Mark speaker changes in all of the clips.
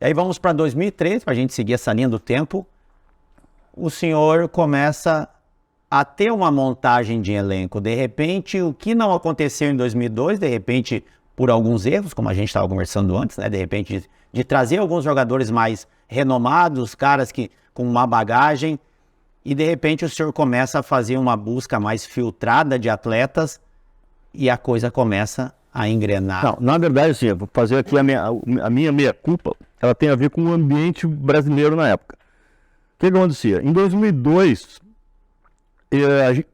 Speaker 1: E aí vamos para 2013, para a gente seguir essa linha do tempo. O senhor começa a ter uma montagem de elenco. De repente, o que não aconteceu em 2002, de repente, por alguns erros, como a gente estava conversando antes, né? De repente, de trazer alguns jogadores mais renomados, caras que com uma bagagem, e de repente o senhor começa a fazer uma busca mais filtrada de atletas e a coisa começa a engrenar.
Speaker 2: Não, na verdade, sim, eu vou fazer aqui a minha meia-culpa, ela tem a ver com o ambiente brasileiro na época. O que acontecia? Em 2002,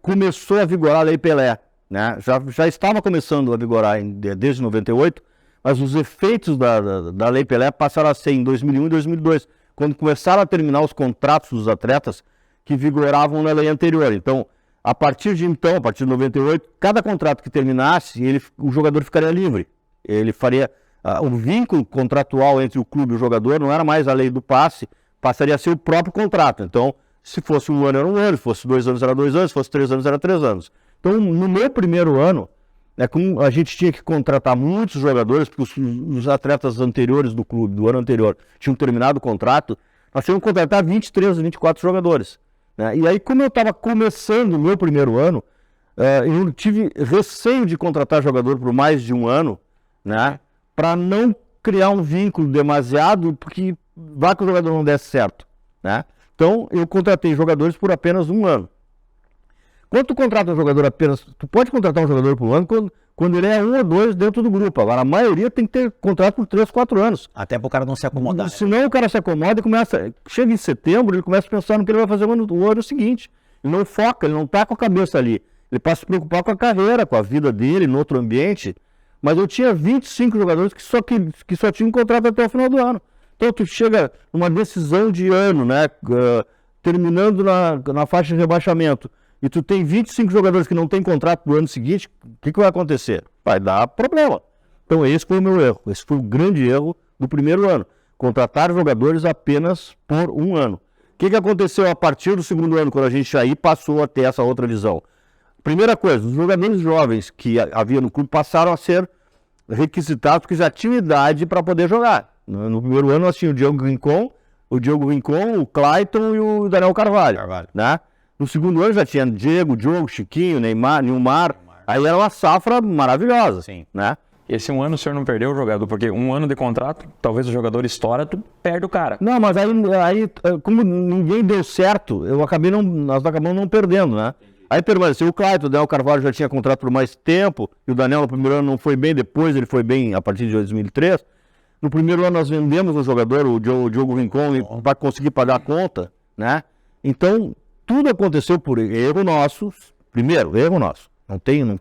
Speaker 2: começou a vigorar a Lei Pelé, né? Já estava começando a vigorar desde 98, mas os efeitos da Lei Pelé passaram a ser em 2001 e 2002, quando começaram a terminar os contratos dos atletas que vigoravam na lei anterior. Então, a partir de 98, cada contrato que terminasse, o jogador ficaria livre. Ele faria o vínculo contratual entre o clube e o jogador, não era mais a lei do passe, passaria a ser o próprio contrato. Então, se fosse um ano, era um ano, se fosse 2 anos, era 2 anos, se fosse 3 anos, era 3 anos. Então, no meu primeiro ano, como a gente tinha que contratar muitos jogadores, porque os atletas anteriores do clube, do ano anterior, tinham terminado o contrato, nós tínhamos que contratar 23, 24 jogadores. Né? E aí, como eu estava começando o meu primeiro ano, eu tive receio de contratar jogador por mais de um ano, né? Para não criar um vínculo demasiado, porque vai que o jogador não desse certo. Né? Então, eu contratei jogadores por apenas um ano. Quando tu contrata um jogador tu pode contratar um jogador por um ano quando ele é 1 ou 2 dentro do grupo. Agora, a maioria tem que ter contrato por 3, 4 anos.
Speaker 1: Até para o cara não se acomodar.
Speaker 2: Senão o cara se acomoda e chega em setembro, ele começa a pensar no que ele vai fazer o ano seguinte. Ele não foca, ele não está com a cabeça ali. Ele passa a se preocupar com a carreira, com a vida dele, no outro ambiente. Mas eu tinha 25 jogadores que só tinham contrato até o final do ano. Então tu chega numa decisão de ano, né? Terminando na faixa de rebaixamento, e tu tem 25 jogadores que não têm contrato pro ano seguinte, o que vai acontecer? Vai dar problema. Então esse foi o meu erro. Esse foi o grande erro do primeiro ano. Contratar jogadores apenas por um ano. O que aconteceu a partir do segundo ano, quando a gente aí passou a ter essa outra visão? Primeira coisa, os jogadores jovens que havia no clube passaram a ser requisitados porque já tinham idade para poder jogar. No primeiro ano nós tínhamos o Diogo Rincon, o Clayton e o Daniel Carvalho. Né? No segundo ano já tinha Diogo, Chiquinho, Neymar, Nilmar. Aí era uma safra maravilhosa.
Speaker 1: Sim.
Speaker 2: Né?
Speaker 3: Esse um ano o senhor não perdeu o jogador, porque um ano de contrato, talvez o jogador estoura, tu perde o cara.
Speaker 2: Não, mas aí como ninguém deu certo, nós acabamos não perdendo, né? Aí permaneceu o Clayton, o Daniel Carvalho já tinha contrato por mais tempo, e o Daniel no primeiro ano não foi bem, depois ele foi bem a partir de 2003. No primeiro ano nós vendemos um jogador, o Diogo Rincon, para conseguir pagar a conta, né? Então, tudo aconteceu por erro nosso, primeiro, erro nosso, não tem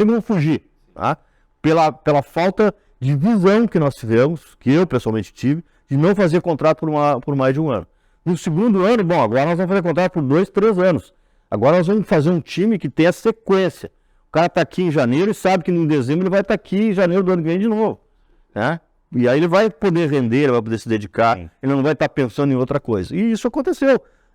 Speaker 2: como fugir, tá? Pela falta de visão que nós tivemos, que eu pessoalmente tive, de não fazer contrato por mais de um ano. No segundo ano, bom, agora nós vamos fazer contrato por 2, 3 anos. Agora nós vamos fazer um time que tenha sequência. O cara está aqui em janeiro e sabe que em dezembro ele vai estar aqui em janeiro do ano que vem de novo. Né? E aí ele vai poder render, ele vai poder se dedicar, ele não vai estar pensando em outra coisa. E isso aconteceu.